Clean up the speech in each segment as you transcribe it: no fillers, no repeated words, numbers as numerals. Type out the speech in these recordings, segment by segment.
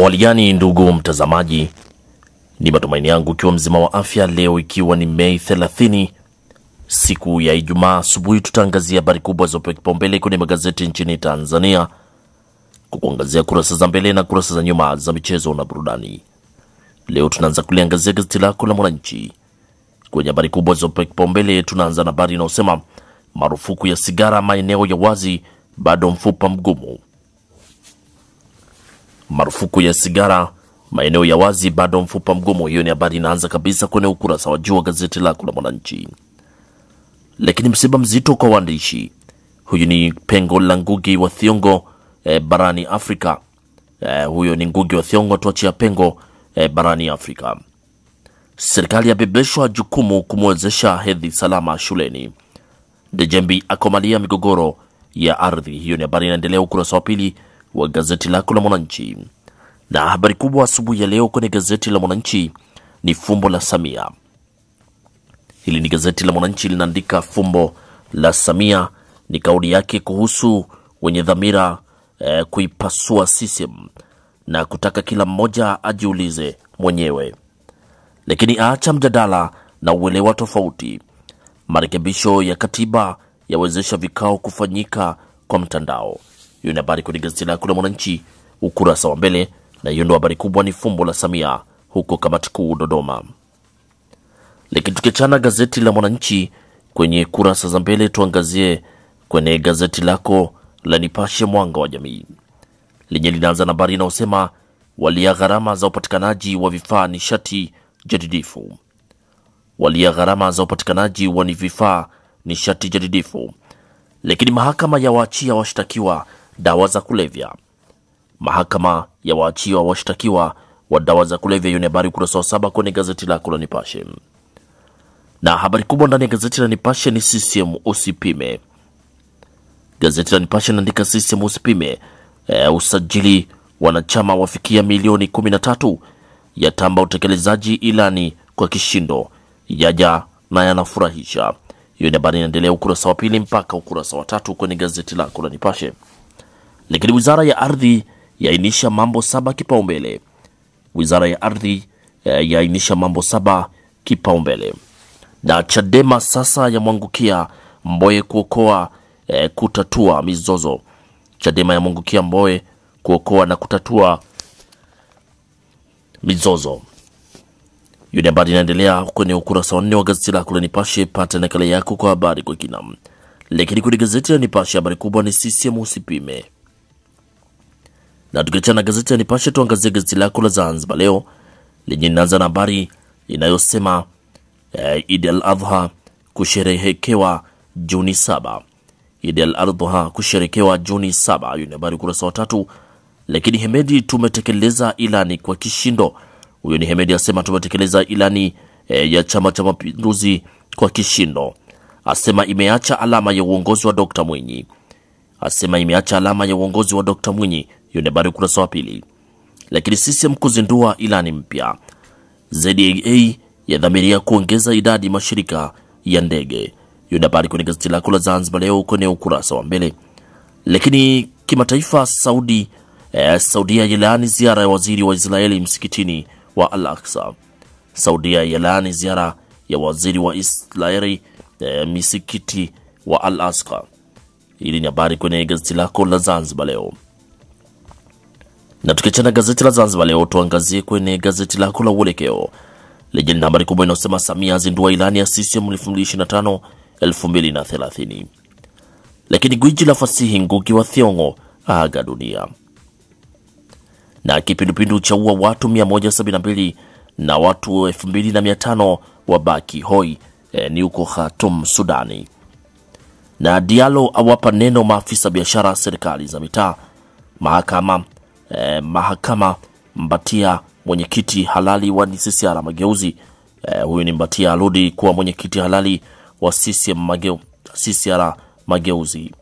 Hali ndugu mtazamaji, ni matumaini yangu ikiwa mzima wa afya. Leo ikiwa ni Mei 30, siku ya Ijumaa asubuhi, tutaangazia habari kubwa zopewa kipaumbele kwenye magazeti nchini Tanzania, kukuangazia kurasa za mbele na kurasa za nyuma za michezo na burudani. Leo tunaanza kuliangazia gazeti lako la Mwananchi. Kwenye habari kubwa zopewa kipaumbele tunaanza na habari inayosema marufuku ya sigara maeneo ya wazi bado mfupa mgumu. Marufuku ya sigara maeneo ya wazi bado mfupa mgumu. Hiyo ni habari inaanza kabisa kwenye ukurasa wa juu wa gazeti lako la Mwananchi. Lakini msiba mzito kwa waandishi. Huyu ni pengo la Ngugi wa Thiong'o barani Afrika. Huyo ni Ngugi wa Thiong'o, tuachia pengo barani Afrika. Serikali yabebeshwa jukumu kumwezesha hedhi salama shuleni. Dejembi akomalia migogoro ya ardhi. Hiyo ni habari inaendelea ukurasa wa pili wa gazeti lako la Mwananchi. Na habari kubwa asubuhi ya leo kwenye gazeti la Mwananchi ni fumbo la Samia. Hili ni gazeti la Mwananchi linaandika fumbo la Samia, ni kauli yake kuhusu wenye dhamira kuipasua CCM na kutaka kila mmoja ajiulize mwenyewe. Lakini aacha mjadala na uelewa tofauti. Marekebisho ya katiba yawezesha vikao kufanyika kwa mtandao. Hiyo ni habari kwenye gazeti lako la Mwananchi ukurasa wa mbele, na hiyo ndio habari kubwa, ni fumbo la Samia huko kamati kuu Dodoma. Lakini tukiachana gazeti la Mwananchi kwenye kurasa za mbele, tuangazie kwenye gazeti lako la Nipashe Mwanga wa Jamii. Lenye linaanza na habari inayosema walia gharama za upatikanaji wa vifaa nishati jadidifu. Walia gharama za upatikanaji wa vifaa nishati jadidifu. Lakini mahakama ya waachia washtakiwa dawa za kulevya. Mahakama ya waachia washtakiwa wa dawa za kulevya. Hiyo ni habari ukurasa wa 7 kwenye gazeti lako la Nipashe. Na habari kubwa ndani ya gazeti la Nipashe ni CCM usipime. Gazeti la Nipashe linaandika CCM usipime. Usajili wanachama wafikia milioni 13. Yatamba utekelezaji ilani kwa kishindo. Yaja na yanafurahisha. Hiyo ni habari inaendelea ukurasa wa pili mpaka ukurasa wa 3 kwenye gazeti lako la Nipashe. Lakini wizara ya ardhi yaainisha mambo 7 kipaumbele. Wizara ya ardhi yaainisha mambo 7 kipaumbele. Na Chadema sasa yamwangukia Mbowe kuokoa kutatua mizozo. Chadema yamwangukia Mbowe kuokoa na kutatua mizozo. Hiyo ni habari inaendelea kwenye ukurasa wa 4 wa gazeti lako la Nipashe. Pata nakala yako kwa habari kwa kina. Lakini kwenye gazeti la Nipashe habari kubwa ni CCM usipime. Na tukiachana gazeti la Nipashe tuangazie gazeti lako la Zanzibar Leo lenye linaanza na habari inayosema Eid al-Adha kusherehekewa Juni 7. Eid al-Adha kusherehekewa Juni 7. Hiyo ni habari ukurasa wa 3. Lakini Hemedi tumetekeleza ilani kwa kishindo. Huyo ni Hemedi asema tumetekeleza ilani ya Chama cha Mapinduzi kwa kishindo. Asema imeacha alama ya uongozi wa Dr. Mwinyi. Asema imeacha alama ya uongozi wa Dr. Mwinyi. Hiyo ni habari ukurasa wa 2. Lakini CCM kuzindua ilani mpya. ZAA yadhamiria kuongeza idadi mashirika ya ndege. Hiyo ni habari kwenye gazeti lako la Zanzibar Leo kwenye ukurasa wa mbele. Lakini kimataifa, Saudia yalaani ziara ya waziri wa Israeli msikitini wa Al-Aqsa. Saudia yalaani ziara ya waziri wa Israeli msikiti wa Al-Aqsa. Hili ni habari kwenye gazeti lako la Zanzibar Leo. Na tukiachana gazeti la Zanzibar Leo tuangazie kwenye gazeti lako la Uelekeo. Lenye lina habari kubwa inayosema Samia zindua ilani ya CCM 2025-2030. Lakini gwiji la fasihi Ngugi wa Thiong'o aga dunia. Na kipindupindu cha ua watu 172 na watu 2500 wabaki hoi ni huko Khartoum, Sudani. Na Diallo awapa neno maafisa biashara serikali za mitaa. Mahakama Mbatia mwenyekiti halali wa CCR Mageuzi. Huyu ni Mbatia aludi kuwa mwenyekiti halali wa CCR Mageuzi.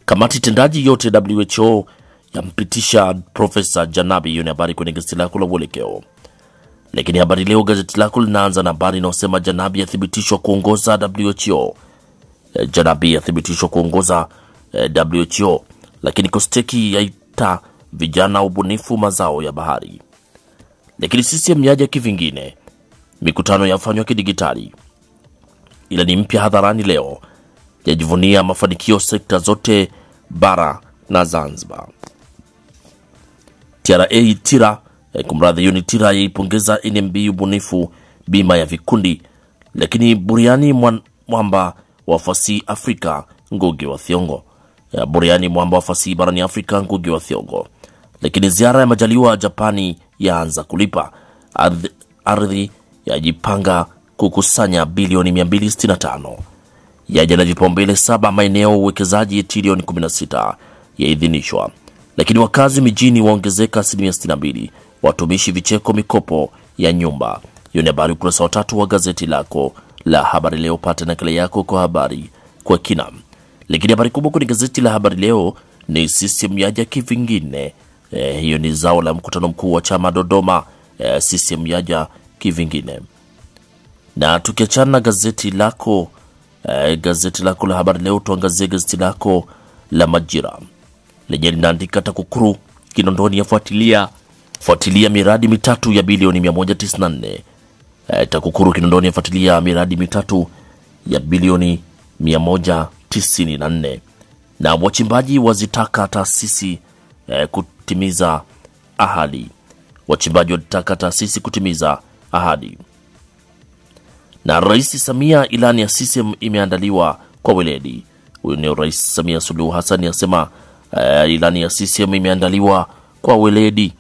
Kamati tendaji yote WHO yampitisha Profesa Janabi. Hiyo ni habari kwenye gazeti lako la Uelekeo. Lakini habari leo gazeti lako linaanza na habari inayosema Janabi yathibitishwa kuongoza WHO. Janabi yathibitishwa kuongoza WHO. Lakini Kosteki yaita vijana ubunifu mazao ya bahari. Lakini CCM yaja kivingine, mikutano yafanywa kidigitali. Ilani mpya hadharani leo, yajivunia mafanikio sekta zote bara na Zanzibar. TRA yaipongeza NMB ubunifu bima ya vikundi. Lakini buriani mwamba wa fasihi Afrika Ngugi wa Thiong'o. Buriani mwamba wa fasihi barani Afrika Ngugi wa Thiong'o. Lakini ziara ya Majaliwa Japani yaanza kulipa. Ardhi yajipanga kukusanya bilioni 265. Yaja na vipaumbele 7 maeneo uwekezaji trilioni 16 yaidhinishwa. Lakini wakazi mijini waongezeka 62%. Watumishi vicheko mikopo ya nyumba. Hiyo ni habari ukurasa wa 3 wa gazeti lako la Habari Leo. Pata nakala yako kwa habari kwa kina. Lakini habari kubwa kwenye gazeti la Habari Leo ni CCM yaja kivingine. Hiyo ni zao la mkutano mkuu wa chama Dodoma. CCM yaja kivingine. Na tukiachana na gazeti lako la Habari Leo, tuangazie gazeti lako la Majira lenye linaandika TAKUKURU Kinondoni yafuatilia miradi mitatu ya bilioni 194. TAKUKURU Kinondoni yafuatilia miradi mitatu ya bilioni 194. Na wachimbaji wazitaka taasisi kutimiza ahadi. Wachimbaji wataka taasisi kutimiza ahadi. Na Rais Samia, ilani ya CCM imeandaliwa kwa weledi. Huyu ni Rais Samia Suluhu Hassan asema ilani ya CCM imeandaliwa kwa weledi.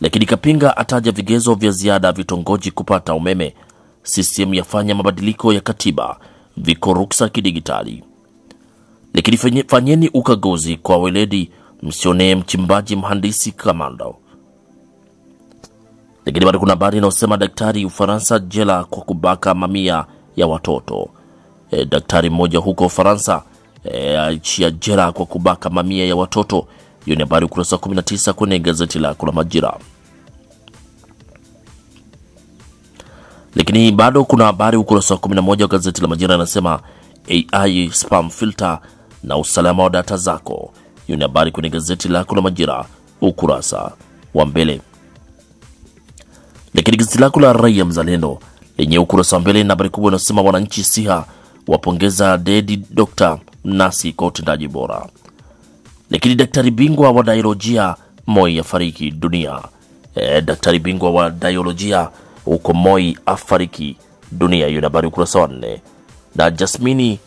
Lakini Kapinga ataja vigezo vya ziada vitongoji kupata umeme. CCM yafanya mabadiliko ya katiba, viko ruksa kidigitali. Lakini fanyeni ukaguzi kwa weledi, msione mchimbaji mhandisi kamando. Lakini bado kuna habari inayosema daktari Ufaransa jela kwa kubaka mamia ya watoto. Daktari mmoja huko Ufaransa achia jela kwa kubaka mamia ya watoto. Hiyo ni habari ukurasa 19 kwenye gazeti lako la Majira. Lakini bado kuna habari ukurasa 11 wa gazeti la Majira inasema AI spam filter na usalama wa data zako. Hiyo ni habari kwenye gazeti lako la Majira ukurasa wa mbele. Lakini gazeti lako la Raia Mzalendo lenye ukurasa wa mbele na habari kubwa inasema wananchi Siha wapongeza dedi Dr. Mnasi kwa utendaji bora. Lakini daktari bingwa wa dialojia Moi afariki dunia. Daktari bingwa wa dialojia huko Moi afariki dunia. Hiyo ni habari ukurasa wa 4. Na Jasmini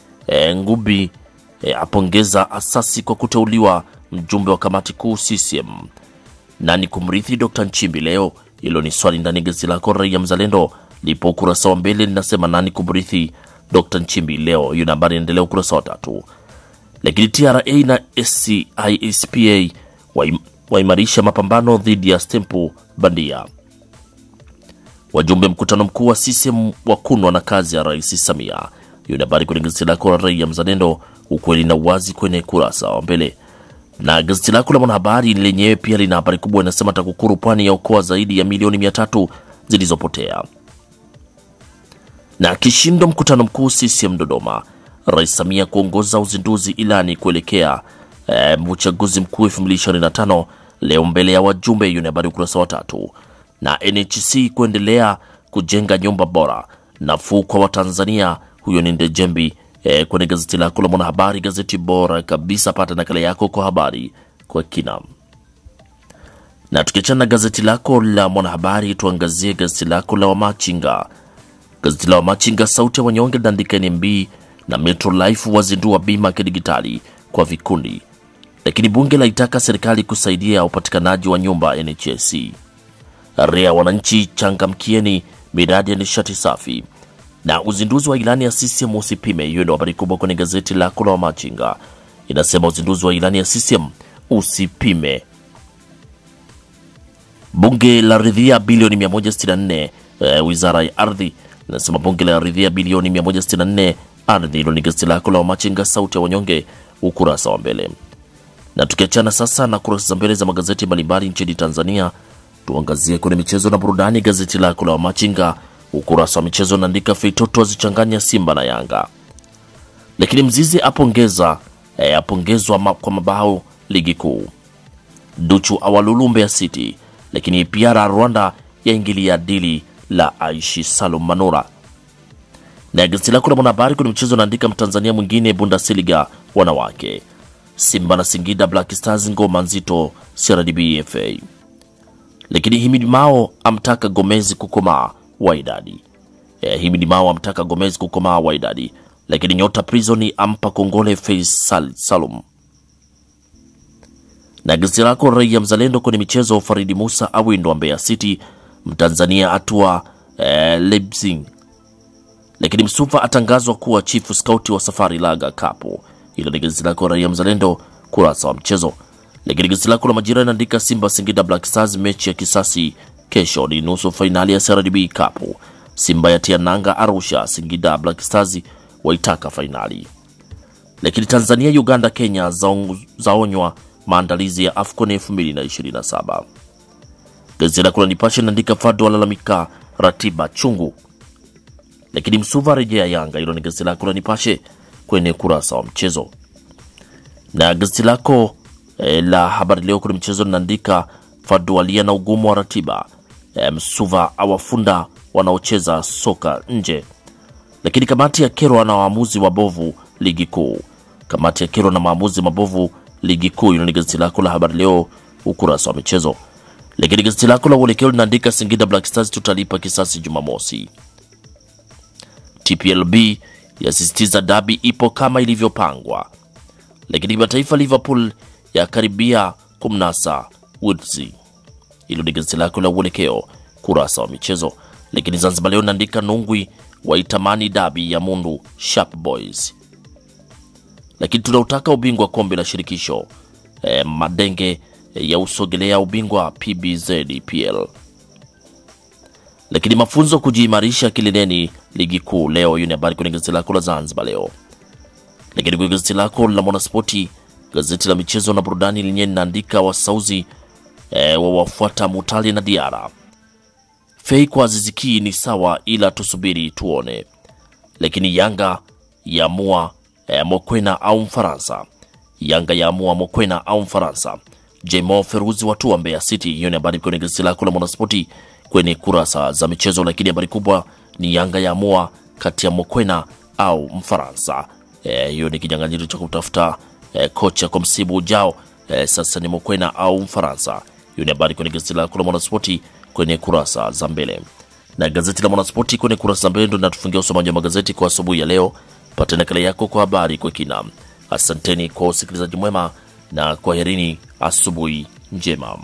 Ngubi apongeza asasi kwa kuteuliwa mjumbe wa kamati kuu CCM. Nani kumrithi Dr. Nchimbi leo? Hilo ni swali ndani gazeti lako Raia Mzalendo, lipo ukurasa wa mbele linasema nani kumrithi Dr. Nchimbi leo. Hiyo habari inaendelea ukurasa wa 3. Lakini TRA na SCISPA waimarisha mapambano dhidi ya stempu bandia. Wajumbe mkutano mkuu wa CCM wakunwa na kazi ya Rais Samia. Hiyo habari kwenye gazeti lako Raia Mzalendo, ukweli na uwazi kwenye kurasa wa mbele. Na gazeti lako la Mwanahabari lenyewe pia lina habari kubwa inasema TAKUKURU Pwani ya okoa zaidi ya milioni 300 zilizopotea. Na kishindo mkutano mkuu CCM Dodoma, Rais Samia kuongoza uzinduzi ilani kuelekea uchaguzi mkuu 2025 leo mbele ya wajumbe. Hiyo ni habari ukurasa wa 3. Na NHC kuendelea kujenga nyumba bora nafuu kwa Watanzania. Huyo ni Ndejembi kwenye gazeti lako la Mwanahabari, gazeti bora kabisa. Pata nakala yako kwa habari kwa kina. Na tukiachana na gazeti lako la Mwanahabari, tuangazie gazeti lako la Wamachinga. Gazeti la Wamachinga, sauti ya wanyonge, linaandika NMB na Metro Life wazindua bima kidigitali kwa vikundi. Lakini bunge laitaka serikali kusaidia upatikanaji wa nyumba NHS. Area wananchi changamkieni miradi ya nishati safi. Na uzinduzi wa ilani ya CCM usipime. Hiyo ndio habari kubwa kwenye gazeti lako la Wamachinga. Inasema uzinduzi wa ilani ya CCM usipime. Bunge la ridhia bilioni 164 wizara ya ardhi. Inasema bunge la ridhia bilioni 164 ardhi. Hilo ni gazeti lako la Wamachinga, sauti ya wanyonge, ukurasa wa mbele. Na tukiachana sasa na kurasa za mbele za magazeti mbalimbali nchini Tanzania, tuangazie kwenye michezo na burudani. Gazeti lako la Wamachinga ukurasa wa michezo unaandika Feitoto azichanganya Simba na Yanga. Lakini Mzizi apongezwa kwa mabao ligi kuu. Duchu awalulu Mbeya City, lakini PR Rwanda yaingilia dili la Aishi Salum Manura. Na gazeti lako la Mwanahabari kwenye mchezo naandika Mtanzania mwingine Bundesliga wanawake, Simba na Singida Black Stars ngoma nzito CRDB FA. Lakini Himidi Mao amtaka Gomez kukomaa Wydad. Himidi Mao amtaka Gomez kukomaa Wydad. Lakini nyota Prison ampa kongole Faisal Salum. Na gazeti lako Raia Mzalendo kwenye michezo Faridi Musa awindwa Mbeya City, Mtanzania atua Leipzig. Lakini Msufa atangazwa kuwa chief scout wa Safari Laga Cup. Hilo ni gazeti lako Raia Mzalendo kurasa wa mchezo. Lakini gazeti lako la Majira inaandika Simba Singida Black Stars mechi ya kisasi kesho ni nusu finali ya CRDB Cup. Simba yatia nanga Arusha, Singida Black Stars waitaka finali. Lakini Tanzania, Uganda, Kenya zaonywa maandalizi ya AFCON 2027. Gazeti lako la Nipashe inaandika Fado alalamika ratiba chungu. Lakini Msuva rejea Yanga. Hilo ni gazeti lako la Nipashe kwenye kurasa wa mchezo. Na gazeti lako la Habari Leo kwenye mchezo linaandika Fado alia na ugumu wa ratiba, Msuva awafunda wanaocheza soka nje. Lakini kamati ya kero na waamuzi mabovu ligi kuu. Kamati ya kero na maamuzi mabovu ligi kuu. Hilo ni gazeti lako la Habari Leo ukurasa wa michezo. Lakini gazeti lako la Uelekeo linaandika Singida Black Stars tutalipa kisasi Jumamosi. TPLB yasisitiza dabi ipo kama ilivyopangwa. Lakini mataifa Liverpool ya karibia kumnasa Woods. Hilo ni gazeti lako la Uelekeo kurasa wa michezo. Lakini Zanzibar Leo inaandika Nungwi waitamani dabi ya Mundu Sharp Boys. Lakini tunautaka ubingwa kombe la shirikisho. Madenge ya usogelea ubingwa PBZPL. Lakini mafunzo kujiimarisha kileleni ligi kuu leo. Hiyo ni habari kwenye gazeti lako la Zanzibar Leo. Lakini kwenye gazeti lako la Mwanaspoti, gazeti la michezo na burudani lenyewe linaandika Wasauzi wawafuata Mutali na Diara. Fei kwa Aziziki ni sawa ila tusubiri tuone. Lakini Yanga yaamua Mokwena au Mfaransa. Yanga yaamua Mokwena au Mfaransa. Jemo Feruzi watu wa Mbeya City. Hiyo ni habari kwenye gazeti lako la Mwanaspoti kwenye kurasa za michezo. Lakini habari kubwa ni Yanga yaamua kati ya Mokwena au Mfaransa. Hiyo ni kinyang'anyiro cha kutafuta kocha kwa msimu ujao. Sasa ni Mokwena au Mfaransa. Hiyo ni habari kwenye gazeti lako la Mwanaspoti kwenye kurasa za mbele. Na gazeti la Mwanaspoti kwenye kurasa za mbele ndio linatufungia usomaji wa magazeti kwa asubuhi ya leo. Pata nakala yako kwa habari kwa kina. Asanteni kwa usikilizaji mwema na kwaherini, asubuhi njema.